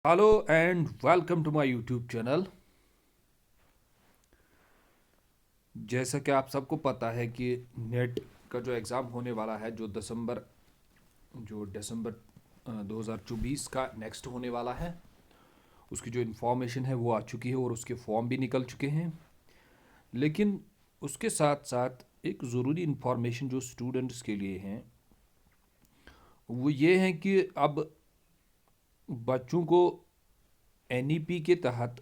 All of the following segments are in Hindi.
Hello and welcome to my YouTube channel. जैसा कि आप सबको पता है कि नेट का जो एग्ज़ाम होने वाला है जो दिसंबर 2024 का नेक्स्ट होने वाला है, उसकी जो इन्फॉर्मेशन है वो आ चुकी है और उसके फॉर्म भी निकल चुके हैं। लेकिन उसके साथ साथ एक ज़रूरी इन्फॉर्मेशन जो स्टूडेंट्स के लिए हैं वो ये है कि अब बच्चों को एनईपी के तहत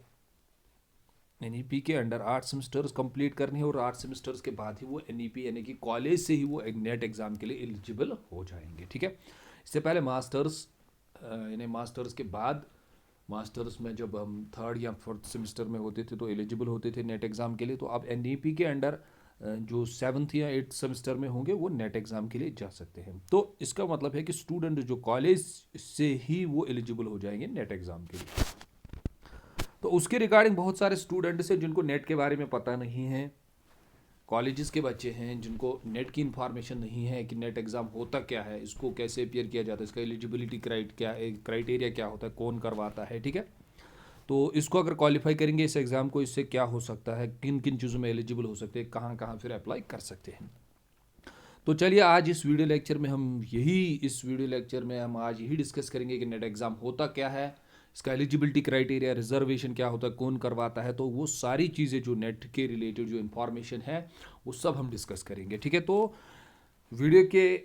एनईपी के अंडर 8 सेमेस्टर्स कंप्लीट करने हैं और 8 सेमेस्टर्स के बाद ही वो एनईपी यानी कि कॉलेज से ही वो नेट एग्ज़ाम के लिए एलिजिबल हो जाएंगे। ठीक है, इससे पहले मास्टर्स यानी मास्टर्स के बाद मास्टर्स में जब हम थर्ड या फोर्थ सेमेस्टर में होते थे तो एलिजिबल होते थे नेट एग्ज़ाम के लिए। तो अब एनईपी के अंडर जो सेवन्थ या एट्थ सेमेस्टर में होंगे वो नेट एग्ज़ाम के लिए जा सकते हैं। तो इसका मतलब है कि स्टूडेंट जो कॉलेज से ही वो एलिजिबल हो जाएंगे नेट एग्ज़ाम के लिए। तो उसके रिगार्डिंग बहुत सारे स्टूडेंट्स हैं जिनको नेट के बारे में पता नहीं है। कॉलेजेस के बच्चे हैं जिनको नेट की इन्फॉर्मेशन नहीं है कि नेट एग्ज़ाम होता क्या है, इसको कैसे अपियर किया जाता है, इसका एलिजिबिलिटी क्राइटेरिया क्या होता है, कौन करवाता है। ठीक है, तो इसको अगर क्वालिफाई करेंगे इस एग्ज़ाम को, इससे क्या हो सकता है, किन किन चीज़ों में एलिजिबल हो सकते हैं, कहाँ कहाँ फिर अप्लाई कर सकते हैं। तो चलिए आज इस वीडियो लेक्चर में हम आज यही डिस्कस करेंगे कि नेट एग्ज़ाम होता क्या है, इसका एलिजिबिलिटी क्राइटेरिया, रिजर्वेशन क्या होता है, कौन करवाता है। तो वो सारी चीज़ें जो नेट के रिलेटेड जो इन्फॉर्मेशन है वो सब हम डिस्कस करेंगे। ठीक है, तो वीडियो के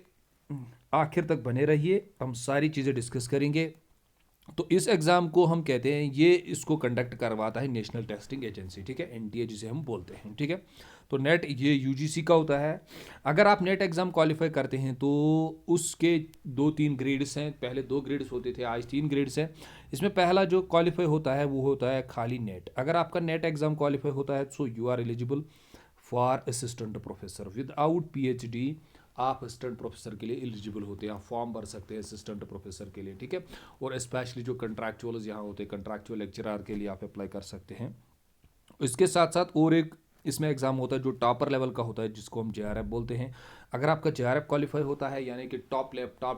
आखिर तक बने रहिए, हम सारी चीज़ें डिस्कस करेंगे। तो इस एग्ज़ाम को हम कहते हैं, ये इसको कंडक्ट करवाता है नेशनल टेस्टिंग एजेंसी। ठीक है, एनटीए जिसे हम बोलते हैं। ठीक है, तो नेट ये यूजीसी का होता है। अगर आप नेट एग्ज़ाम क्वालिफाई करते हैं तो उसके दो तीन ग्रेड्स हैं। पहले दो ग्रेड्स होते थे, आज तीन ग्रेड्स हैं। इसमें पहला जो क्वालिफाई होता है वो होता है खाली नेट। अगर आपका नेट एग्ज़ाम क्वालिफाई होता है so you are eligible for assistant professor. Without PhD आप असिस्टेंट प्रोफेसर के लिए एलिजिबल होते हैं, आप फॉर्म भर सकते हैं असिस्टेंट प्रोफेसर के लिए। ठीक है, और स्पेशली जो कंट्रैक्चुअल्स यहाँ होते हैं, कंट्रैक्चुअल लेक्चरर के लिए आप अप्लाई कर सकते हैं। इसके साथ साथ और एक इसमें एग्ज़ाम होता है जो टॉपर लेवल का होता है, जिसको हम जेआरएफ बोलते हैं। अगर आपका जेआरएफ क्वालिफाई होता है यानी कि टॉप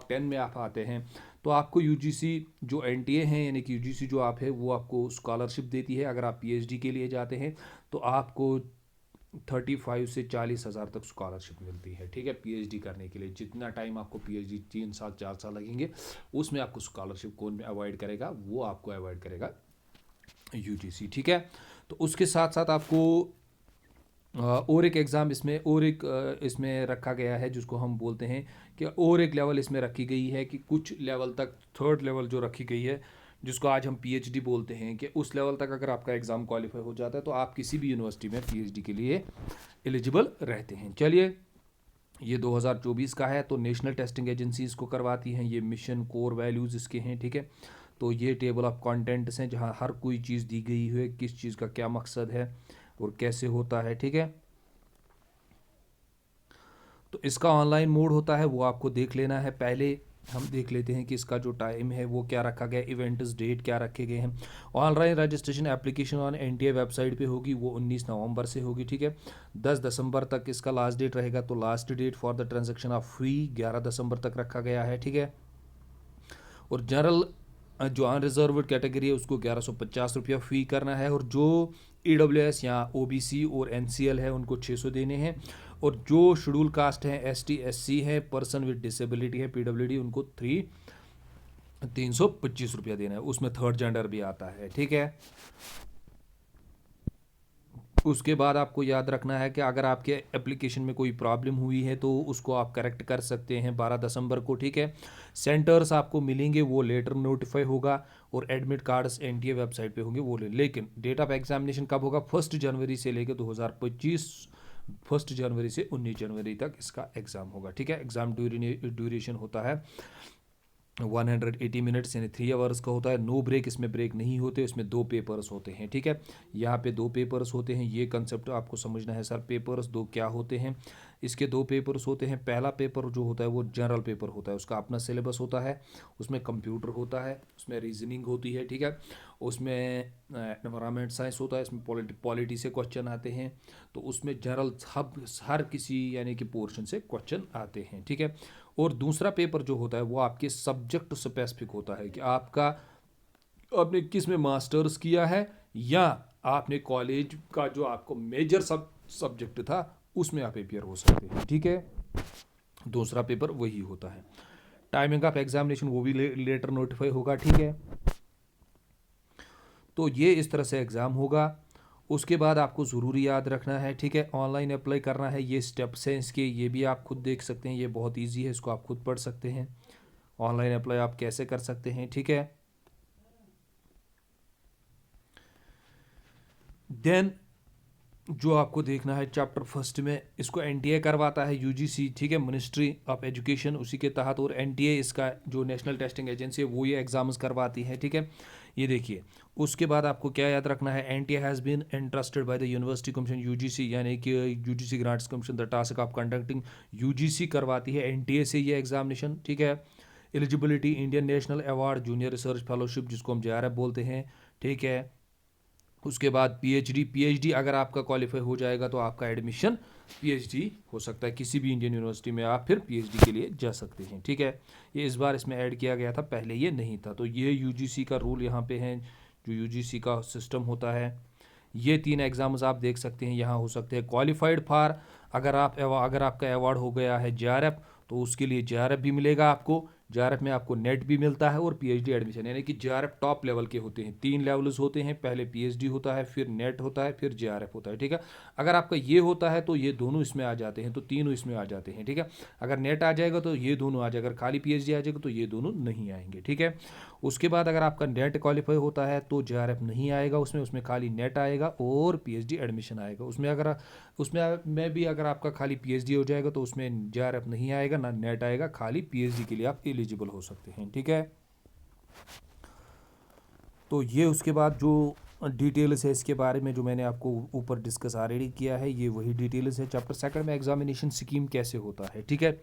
10 में आप आते हैं तो आपको यूजीसी जो एनटीए हैं यानी कि यूजीसी जो आप है वो आपको स्कॉलरशिप देती है। अगर आप पीएचडी के लिए जाते हैं तो आपको 35 से 40 हज़ार तक स्कॉलरशिप मिलती है। ठीक है, पीएचडी करने के लिए जितना टाइम आपको पीएचडी 3 साल 4 साल लगेंगे उसमें आपको स्कॉलरशिप कौन अवॉइड करेगा, वो आपको अवॉइड करेगा यूजीसी। ठीक है, तो उसके साथ साथ आपको और एक एग्ज़ाम इसमें रखा गया है जिसको हम बोलते हैं कि और एक लेवल इसमें रखी गई है कि कुछ लेवल तक, थर्ड लेवल जो रखी गई है जिसको आज हम पीएचडी बोलते हैं, कि उस लेवल तक अगर आपका एग्ज़ाम क्वालिफाई हो जाता है तो आप किसी भी यूनिवर्सिटी में पीएचडी के लिए एलिजिबल रहते हैं। चलिए, ये 2024 का है तो नेशनल टेस्टिंग एजेंसी इसको करवाती हैं। ये मिशन कोर वैल्यूज़ इसके हैं। ठीक है, तो ये टेबल ऑफ कंटेंट्स हैं जहाँ हर कोई चीज़ दी गई है, किस चीज़ का क्या मकसद है और कैसे होता है। ठीक है, तो इसका ऑनलाइन मोड होता है वो आपको देख लेना है। पहले हम देख लेते हैं कि इसका जो टाइम है वो क्या रखा गया, इवेंट्स डेट क्या रखे गए हैं। Online registration application on NTA website पे होगी, वो 19 नवंबर से होगी। ठीक है, 10 दिसंबर तक इसका लास्ट डेट रहेगा। तो last date for the transaction of fee 11 दिसंबर तक रखा गया है। ठीक है, और जनरल जो अनरिजर्व्ड कैटेगरी है उसको 1150 रुपया फ़ी करना है, और जो EWS या OBC और NCL है उनको 600 देने हैं, और जो शेड्यूल कास्ट है ST SC है, पर्सन विद डिसेबिलिटी है PWD, उनको 325 रुपया देना है। उसमें थर्ड जेंडर भी आता है। ठीक है, उसके बाद आपको याद रखना है कि अगर आपके एप्लीकेशन में कोई प्रॉब्लम हुई है तो उसको आप करेक्ट कर सकते हैं 12 दिसंबर को। ठीक है, सेंटर्स आपको मिलेंगे वो लेटर नोटिफाई होगा, और एडमिट कार्ड्स एनटीए वेबसाइट पे होंगे वो लेकिन डेट ऑफ एग्जामिनेशन कब होगा, 1 जनवरी से लेकर 2025, 1 जनवरी से 19 जनवरी तक इसका एग्ज़ाम होगा। ठीक है, एग्ज़ाम ड्यूरेशन होता है 180 मिनट्स यानी 3 आवर्स का होता है। नो ब्रेक, इसमें ब्रेक नहीं होते, इसमें दो पेपर्स होते हैं। ठीक है, यहाँ पे दो पेपर्स होते हैं, ये कंसेप्ट आपको समझना है। सर पेपर्स दो क्या होते हैं, इसके दो पेपर्स होते हैं। पहला पेपर जो होता है वो जनरल पेपर होता है, उसका अपना सिलेबस होता है, उसमें कंप्यूटर होता है, उसमें रीजनिंग होती है। ठीक है, उसमें एनवायरमेंट साइंस होता है, इसमें पॉलिटी से क्वेश्चन आते हैं। तो उसमें जनरल हर किसी यानी कि पोर्शन से क्वेश्चन आते हैं। ठीक है, और दूसरा पेपर जो होता है वो आपके सब्जेक्ट स्पेसिफिक होता है कि आपका आपने किस में मास्टर्स किया है, या आपने कॉलेज का जो आपको मेजर सब्जेक्ट था उसमें आप अपियर हो सकते हैं, ठीक है। दूसरा पेपर वही होता है। टाइमिंग ऑफ एग्जामिनेशन वो भी लेटर नोटिफाई होगा, ठीक है। तो ये इस तरह से एग्ज़ाम होगा। उसके बाद आपको ज़रूरी याद रखना है, ठीक है, ऑनलाइन अप्लाई करना है। ये स्टेप्स हैं इसके, ये भी आप खुद देख सकते हैं, ये बहुत इजी है, इसको आप खुद पढ़ सकते हैं। ऑनलाइन अप्लाई आप कैसे कर सकते हैं, ठीक है। देन जो आपको देखना है चैप्टर फर्स्ट में, इसको एनटीए करवाता है यूजीसी, ठीक है, मिनिस्ट्री ऑफ एजुकेशन, उसी के तहत। और एनटीए इसका जो नेशनल टेस्टिंग एजेंसी है वो ये एग्जाम्स करवाती है, ठीक है। ये देखिए, उसके बाद आपको क्या याद रखना है, NTA has been entrusted by the university commission UGC, यानी कि UGC grants commission the task of conducting, UGC करवाती है एनटीए से ये एग्जामिनेशन, ठीक है। Eligibility, Indian national award, junior research fellowship जिसको हम जेआरएफ बोलते हैं, ठीक है। उसके बाद पीएचडी अगर आपका क्वालिफाई हो जाएगा तो आपका एडमिशन पीएचडी हो सकता है, किसी भी इंडियन यूनिवर्सिटी में आप फिर पीएचडी के लिए जा सकते हैं, ठीक है। ये इस बार इसमें ऐड किया गया था, पहले ये नहीं था। तो ये यूजीसी का रूल यहाँ पे है, जो यूजीसी का सिस्टम होता है। ये 3 एग्जाम्स आप देख सकते हैं यहाँ हो सकते हैं। क्वालिफाइड फॉर, अगर आपका अवार्ड हो गया है जेआरएफ तो उसके लिए जेआरएफ भी मिलेगा आपको। जेआरएफ में आपको नेट भी मिलता है और पीएचडी एडमिशन, यानी कि जेआरएफ टॉप लेवल के होते हैं। 3 लेवल्स होते हैं, पहले पीएचडी होता है, फिर नेट होता है, फिर जेआरएफ होता है, ठीक है। अगर आपका ये होता है तो ये दोनों इसमें आ जाते हैं, तो तीनों इसमें आ जाते हैं, ठीक है। अगर नेट आ जाएगा तो ये दोनों आ जाएगा, अगर खाली पीएचडी आ जाएगा तो ये दोनों नहीं आएंगे, ठीक है। उसके बाद अगर आपका नेट क्वालिफाई होता है तो जेआरएफ नहीं आएगा उसमें, उसमें खाली नेट आएगा और पीएचडी एडमिशन आएगा उसमें। अगर उसमें में भी अगर आपका खाली पीएचडी हो जाएगा तो उसमें जेआरएफ नहीं आएगा, ना नेट आएगा, खाली पीएचडी के लिए आप एलिजिबल हो सकते हैं, ठीक है। तो ये उसके बाद जो डिटेल्स है इसके बारे में जो मैंने आपको ऊपर डिस्कस ऑलरेडी किया है, ये वही डिटेल्स है। चैप्टर सेकंड में एग्जामिनेशन स्कीम कैसे होता है, ठीक है।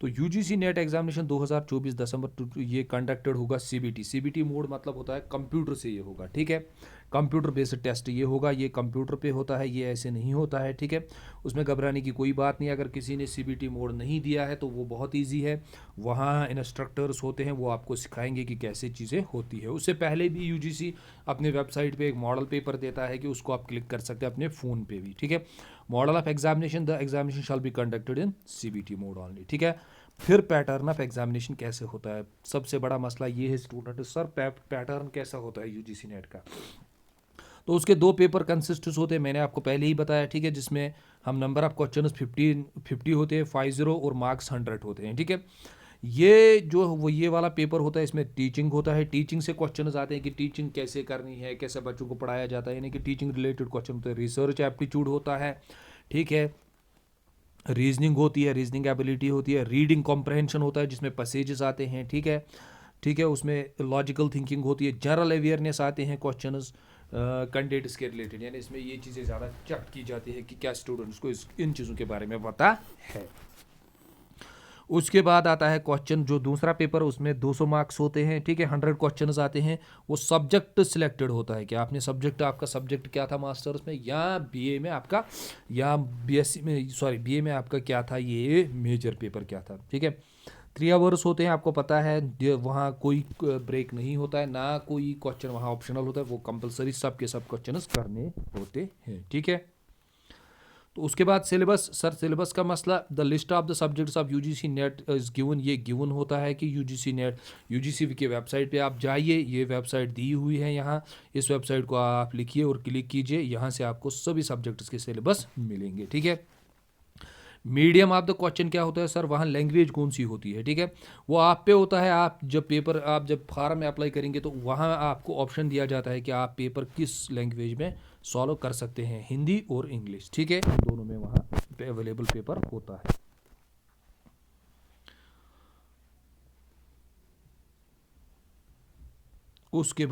तो यूजीसी नेट एग्जामिनेशन 2024 दिसंबर ये कंडक्टेड होगा सीबीटी मोड, मतलब होता है कंप्यूटर से ये होगा, ठीक है। कंप्यूटर बेस्ड टेस्ट ये होगा, ये कंप्यूटर पे होता है, ये ऐसे नहीं होता है, ठीक है। उसमें घबराने की कोई बात नहीं। अगर किसी ने सीबीटी मोड नहीं दिया है तो वो बहुत ईजी है, वहाँ इंस्ट्रक्टर्स होते हैं, वो आपको सिखाएंगे कि कैसे चीज़ें होती है। उससे पहले भी यूजीसी अपने वेबसाइट पे एक मॉडल पेपर देता है कि उसको आप क्लिक कर सकते हैं अपने फ़ोन पे भी, ठीक है। Model of examination, the examination shall be conducted in CBT mode only, ठीक है। फिर पैटर्न ऑफ एग्जामिनेशन कैसे होता है, सबसे बड़ा मसला ये है स्टूडेंट, सर पैटर्न कैसा होता है यूजीसी नेट का। तो उसके 2 पेपर कंसिस्टेंस होते हैं, मैंने आपको पहले ही बताया, ठीक है, जिसमें हम नंबर ऑफ क्वेश्चन 50 होते हैं, 50 और मार्क्स 100 होते हैं, ठीक है। ये जो वो ये वाला पेपर होता है इसमें टीचिंग होता है। टीचिंग से क्वेश्चंस आते हैं कि टीचिंग कैसे करनी है, कैसे बच्चों को पढ़ाया जाता है, यानी कि टीचिंग रिलेटेड क्वेश्चन होते हैं। रिसर्च एप्टीट्यूड होता है, ठीक है। रीजनिंग होती है, रीजनिंग एबिलिटी होती है। रीडिंग कॉम्प्रहेंशन होता है जिसमें पैसेजेस आते हैं, ठीक है, ठीक है। उसमें लॉजिकल थिंकिंग होती है। जनरल अवेयरनेस आते हैं क्वेश्चंस कैंडिडेट्स के रिलेटेड, यानी इसमें ये चीज़ें ज़्यादा चेक की जाती है कि क्या स्टूडेंट्स को इन चीज़ों के बारे में पता है। उसके बाद आता है क्वेश्चन, जो दूसरा पेपर उसमें 200 मार्क्स होते हैं, ठीक है, 100 क्वेश्चंस आते हैं। वो सब्जेक्ट सिलेक्टेड होता है कि आपने सब्जेक्ट, आपका सब्जेक्ट क्या था मास्टर्स में या बीए में आपका, या बीएससी में, सॉरी बीए में आपका क्या था, ये मेजर पेपर क्या था, ठीक है। 3 आवर्स होते हैं, आपको पता है, वहाँ कोई ब्रेक नहीं होता है, ना कोई क्वेश्चन वहाँ ऑप्शनल होता है, वो कंपलसरी सब के सब क्वेश्चन करने होते हैं, ठीक है। तो उसके बाद सिलेबस, सर सिलेबस का मसला, the list of the subjects of UGC net is given, ये गिवन होता है कि यूजीसी नेट, यूजीसी के वेबसाइट पे आप जाइए, ये वेबसाइट दी हुई है यहाँ, इस वेबसाइट को आप लिखिए और क्लिक कीजिए, यहाँ से आपको सभी सब्जेक्ट्स के सिलेबस मिलेंगे, ठीक है। मीडियम ऑफ द क्वेश्चन क्या होता है, सर वहाँ लैंग्वेज कौन सी होती है, ठीक है, वो आप पे होता है। आप जब फॉर्म में अप्लाई करेंगे तो वहाँ आपको ऑप्शन दिया जाता है कि आप पेपर किस लैंग्वेज में सॉल्व कर सकते हैं, हिंदी और इंग्लिश, ठीक है, दोनों में वहाँ पे अवेलेबल पेपर होता है। उसके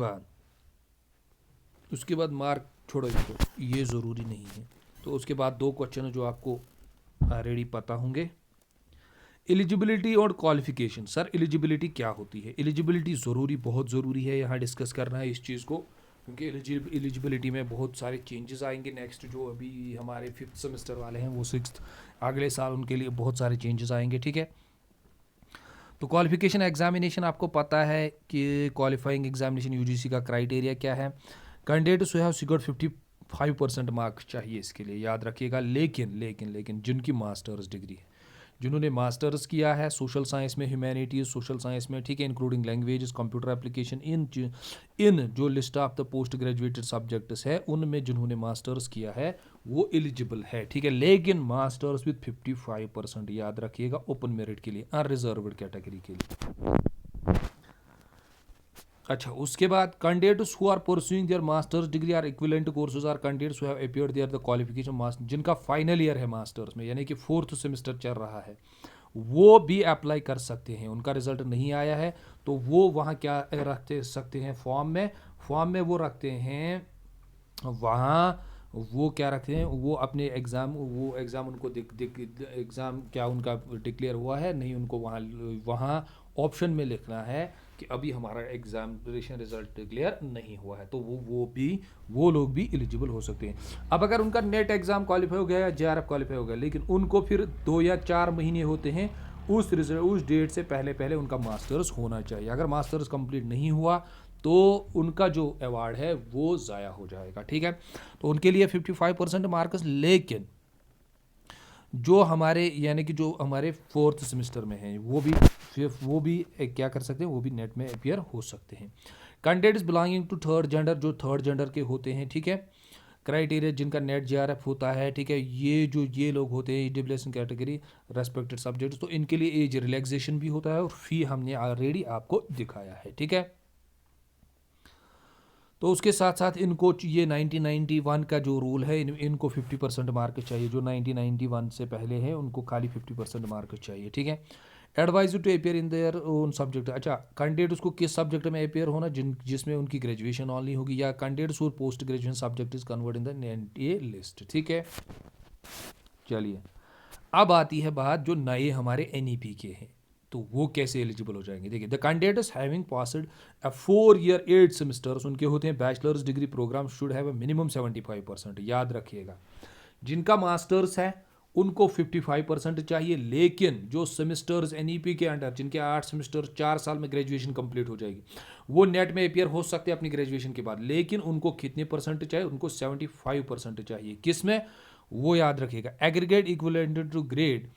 बाद मार्क छोड़ो इसको, ये ज़रूरी नहीं है। तो उसके बाद 2 क्वेश्चन जो आपको ऑलरेडी पता होंगे। एलिजिबिलिटी और क्वालिफिकेशन, सर एलिजिबिलिटी क्या होती है। एलिजिबिलिटी ज़रूरी, बहुत ज़रूरी है यहाँ डिस्कस करना है इस चीज़ को, क्योंकि एलिजिबिलिटी में बहुत सारे चेंजेस आएंगे। नेक्स्ट जो अभी हमारे 5th सेमेस्टर वाले हैं वो 6th अगले साल, उनके लिए बहुत सारे चेंजेस आएंगे, ठीक है। तो क्वालिफिकेशन एग्जामिनेशन आपको पता है कि क्वालिफाइंग एग्जामिनेशन यूजीसी का क्राइटेरिया क्या है। Candidates who have secured 55% marks चाहिए इसके लिए, याद रखिएगा। लेकिन जिनकी मास्टर्स डिग्री है, जिन्होंने मास्टर्स किया है सोशल साइंस में, ह्यूमैनिटीज़ सोशल साइंस में, ठीक है, इंक्लूडिंग लैंग्वेजेस, कंप्यूटर एप्लीकेशन, इन जो list of the post graduated subjects है उनमें जिन्होंने मास्टर्स किया है वो एलिजिबल है, ठीक है। लेकिन मास्टर्स विद 55%, याद रखिएगा, ओपन मेरिट के लिए, अनरिजर्व्ड कैटेगरी के लिए। अच्छा, उसके बाद candidates who are pursuing their master's degree or equivalent courses or candidates who have appeared their the qualification master, जिनका फाइनल ईयर है मास्टर्स में, यानी कि 4th सेमेस्टर चल रहा है, वो भी अप्लाई कर सकते हैं। उनका रिजल्ट नहीं आया है तो वो वहाँ क्या रखते सकते हैं, फॉर्म में वो रखते हैं, वहाँ वो क्या रखते हैं, वो अपने एग्ज़ाम उनको एग्ज़ाम क्या उनका डिक्लेयर हुआ है नहीं, उनको वहाँ ऑप्शन में लिखना है कि अभी हमारा एग्जामिनेशन रिजल्ट डिक्लेयर नहीं हुआ है, तो वो लोग भी एलिजिबल हो सकते हैं। अब अगर उनका नेट एग्ज़ाम क्वालिफाई हो गया या जेआरएफ क्वालिफाई हो गया, लेकिन उनको फिर 2 या 4 महीने होते हैं उस डेट से पहले उनका मास्टर्स होना चाहिए। अगर मास्टर्स कंप्लीट नहीं हुआ तो उनका जो अवार्ड है वो ज़ाया हो जाएगा, ठीक है। तो उनके लिए 55% मार्क्स, लेकिन जो हमारे यानी कि जो हमारे 4th सेमेस्टर में हैं वो भी क्या कर सकते हैं, वो भी नेट में अपीयर हो सकते हैं। Candidates belonging to third gender, जो थर्ड जेंडर के होते हैं, ठीक है, क्राइटेरिया जिनका नेट जेआरएफ होता है, ठीक है, ये लोग होते हैं ईडब्ल्यूएस कैटेगरी रेस्पेक्टेड सब्जेक्ट्स, तो इनके लिए एज रिलैक्सेशन भी होता है और फी हमने ऑलरेडी आपको दिखाया है, ठीक है। तो उसके साथ साथ इनको ये 1991 का जो रूल है, इनको 50% मार्क्स चाहिए। जो 1991 से पहले हैं उनको खाली 50% मार्क्स चाहिए, ठीक है। Advise to appear in their own subject, अच्छा, कैंडिडेट उसको किस सब्जेक्ट में अपेयर होना, जिसमें उनकी ग्रेजुएशन ऑनली होगी, या कैंडिडेट्स और post graduation subject is convert in the NTA list, ठीक है। चलिए, अब आती है बात जो नए हमारे एनईपी के हैं, तो वो कैसे एलिजिबल हो जाएंगे। देखिए, the candidates having passed a 4 year 8 semesters, उनके होते हैं bachelors degree programme should have a minimum 75%, याद रखिएगा। जिनका मास्टर्स है उनको 55% चाहिए, लेकिन जो सेमेस्टर्स एनईपी के अंडर, जिनके 8 सेमेस्टर 4 साल में ग्रेजुएशन कंप्लीट हो जाएगी, वो नेट में अपियर हो सकते हैं अपनी ग्रेजुएशन के बाद, लेकिन उनको कितने परसेंट चाहिए, उनको 75% चाहिए। किसमें, वो याद रखिएगा, aggregate equivalent to grade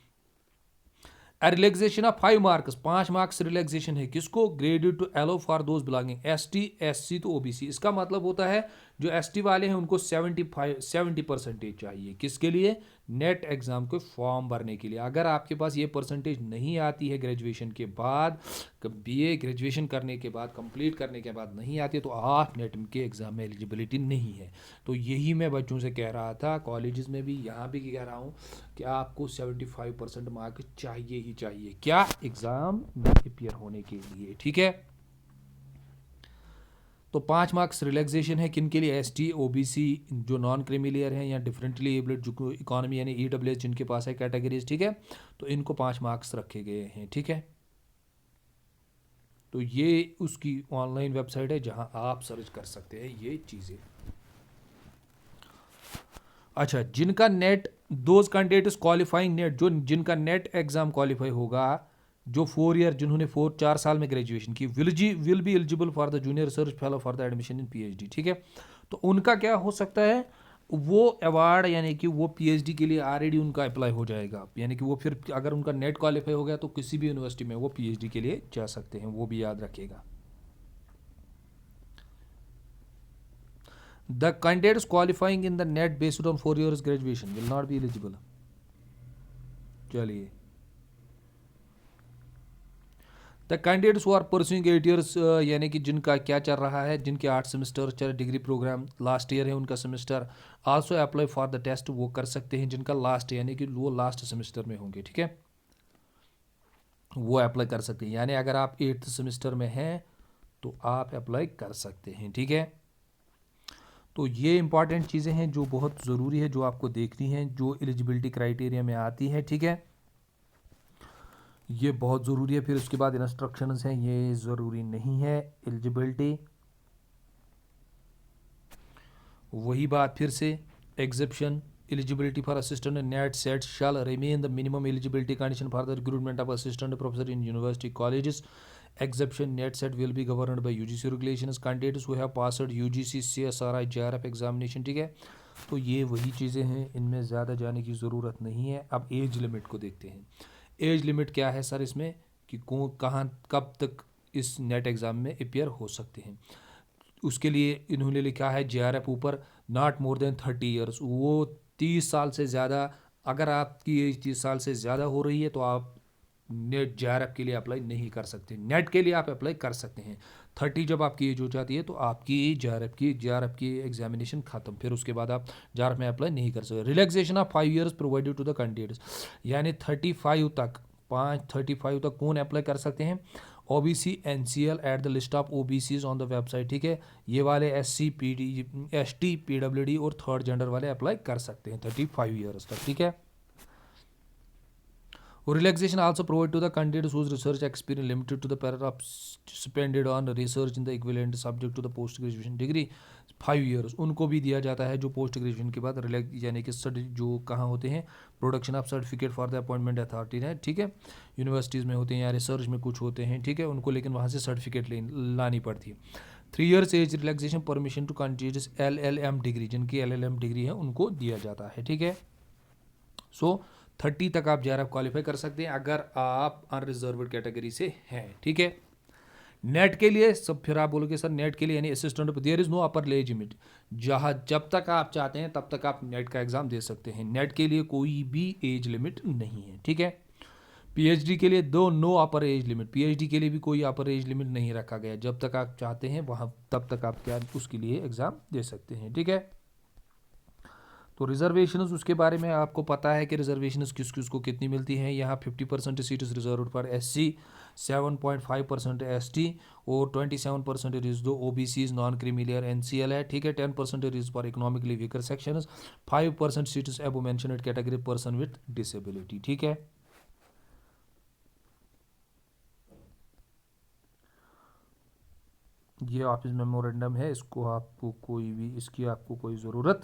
relaxation of 5 marks, 5 marks relaxation है किसको, graded to allow for those belonging ST, SC तो ओबीसी। इसका मतलब होता है जो एसटी वाले हैं उनको 70% चाहिए, किसके लिए, नेट एग्जाम को फॉर्म भरने के लिए। अगर आपके पास ये परसेंटेज नहीं आती है ग्रेजुएशन के बाद, बीए ग्रेजुएशन करने के बाद, कंप्लीट करने के बाद नहीं आती है, तो आप नेट के एग्ज़ाम में एलिजिबिलिटी नहीं है। तो यही मैं बच्चों से कह रहा था, कॉलेजेस में भी, यहाँ भी कह रहा हूँ कि आपको 75% मार्क्स चाहिए ही चाहिए, क्या, एग्ज़ाम में अपियर होने के लिए, ठीक है। तो 5 मार्क्स रिलैक्सेशन है किन के लिए, एसटी, ओबीसी, जो नॉन क्रीमिलियर हैं, या डिफरेंटली एबल्ड, जो इकोनॉमी यानी ईडब्ल्यूएस जिनके पास है कैटेगरीज, ठीक है, तो इनको 5 मार्क्स रखे गए हैं, ठीक है। तो ये उसकी ऑनलाइन वेबसाइट है जहां आप सर्च कर सकते हैं ये चीज़ें। अच्छा, जिनका net, those candidates qualifying net, जो जिनका नेट एग्जाम क्वालिफाई होगा, जो 4 ईयर, जिन्होंने 4 साल में ग्रेजुएशन की, will be eligible for the junior research fellow for the admission in PhD, ठीक है। तो उनका क्या हो सकता है, वो अवार्ड यानी कि वो पीएचडी के लिए ऑलरेडी उनका अप्लाई हो जाएगा, यानी कि वो फिर अगर उनका नेट क्वालिफाई हो गया तो किसी भी यूनिवर्सिटी में वो पीएचडी के लिए जा सकते हैं, वो भी याद रखिएगा। The candidates qualifying in the net based on 4 years graduation will not be eligible. चलिए, the candidates who are pursuing 8 years, यानी कि जिनका क्या चल रहा है, जिनके 8 सेमेस्टर चल डिग्री प्रोग्राम लास्ट ईयर है उनका semester, also apply for the test, वो कर सकते हैं जिनका लास्ट, यानी कि वो लास्ट सेमेस्टर में होंगे, ठीक है, वो अप्लाई कर सकते हैं। यानी अगर आप 8th सेमेस्टर में हैं तो आप अप्लाई कर सकते हैं, ठीक है। तो ये इंपॉर्टेंट चीज़ें हैं जो बहुत ज़रूरी है, जो आपको देखनी है, जो एलिजिबिलिटी क्राइटेरिया में आती है, ठीक है, ये बहुत ज़रूरी है। फिर उसके बाद इंस्ट्रक्शंस हैं, ये ज़रूरी नहीं है एलिजिबिलिटी, वही बात फिर से, exemption, eligibility for assistant net set shall remain the minimum eligibility condition for the recruitment of assistant professor in university colleges. Exception net set will be governed by UGC regulations. Candidates who have passed UGC CSRI JRF examination, ठीक है। तो ये वही चीज़ें हैं, इनमें ज़्यादा जाने की ज़रूरत नहीं है। अब एज लिमिट को देखते हैं। एज लिमिट क्या है सर इसमें, कि कहाँ कब तक इस नेट एग्ज़ाम में अपियर हो सकते हैं। उसके लिए इन्होंने लिखा है JRF ऊपर नॉट मोर देन 30 ईयर्स, वो 30 साल से ज़्यादा, अगर आपकी एज 30 साल से ज़्यादा हो रही है तो आप नेट JRF के लिए अप्लाई नहीं कर सकते। नेट के लिए आप अप्लाई कर सकते हैं। 30 जब आपकी एज हो जाती है तो आपकी JRF की एग्जामिनेशन ख़त्म, फिर उसके बाद आप JRF में अप्लाई नहीं कर सकते। Relaxation of 5 years provided to the candidates, यानी 35 तक कौन अप्लाई कर सकते हैं। OBC NCL at the list of OBCs on the website, ठीक है। ये वाले SC ST PWD और थर्ड जेंडर वाले अप्लाई कर सकते हैं 35 ईयर्स तक, ठीक है। Relaxation also provided to the candidates whose research experience limited to the period of spent on research in the equivalent subject to the post graduation degree 5 years, उनको भी दिया जाता है जो पोस्ट ग्रेजुएशन के बाद रिलैक्स यानी कि जो कहाँ होते हैं, production of certificate for the appointment authority है, ठीक है। यूनिवर्सिटीज़ में होते हैं या रिसर्च में कुछ होते हैं, ठीक है, उनको लेकिन वहाँ से सर्टिफिकेट लानी पड़ती है। 3 years age relaxation permission to candidates LLM degree, जिनकी LLM डिग्री है उनको दिया जाता है, ठीक है। सो 30 तक आप JRF क्वालिफाई कर सकते हैं अगर आप अनरिजर्व्ड कैटेगरी से हैं, ठीक है। नेट के लिए सब, फिर आप बोलोगे सर नेट के लिए यानी assistant, there is no upper age limit, जहाँ जब तक आप चाहते हैं तब तक आप नेट का एग्जाम दे सकते हैं। नेट के लिए कोई भी एज लिमिट नहीं है, ठीक है। PhD के लिए no upper age limit, PhD के लिए भी कोई अपर एज लिमिट नहीं रखा गया, जब तक आप चाहते हैं वहाँ तब तक आप क्या उसके लिए एग्ज़ाम दे सकते हैं, ठीक है। तो रिजर्वेशंस, उसके बारे में आपको पता है कि रिजर्वेशंस किस किस को कितनी मिलती हैं। यहाँ 50% seat is reserve for SC, 7.5% ST और 27% इज दो OBCs नॉन क्रीमिलियर NCL है, ठीक है। 10% is for economically weaker sections, 5% seat is above mentioned category person with disability, ठीक है। ये ऑफिस मेमोरेंडम है, इसको आपको कोई भी इसकी आपको कोई ज़रूरत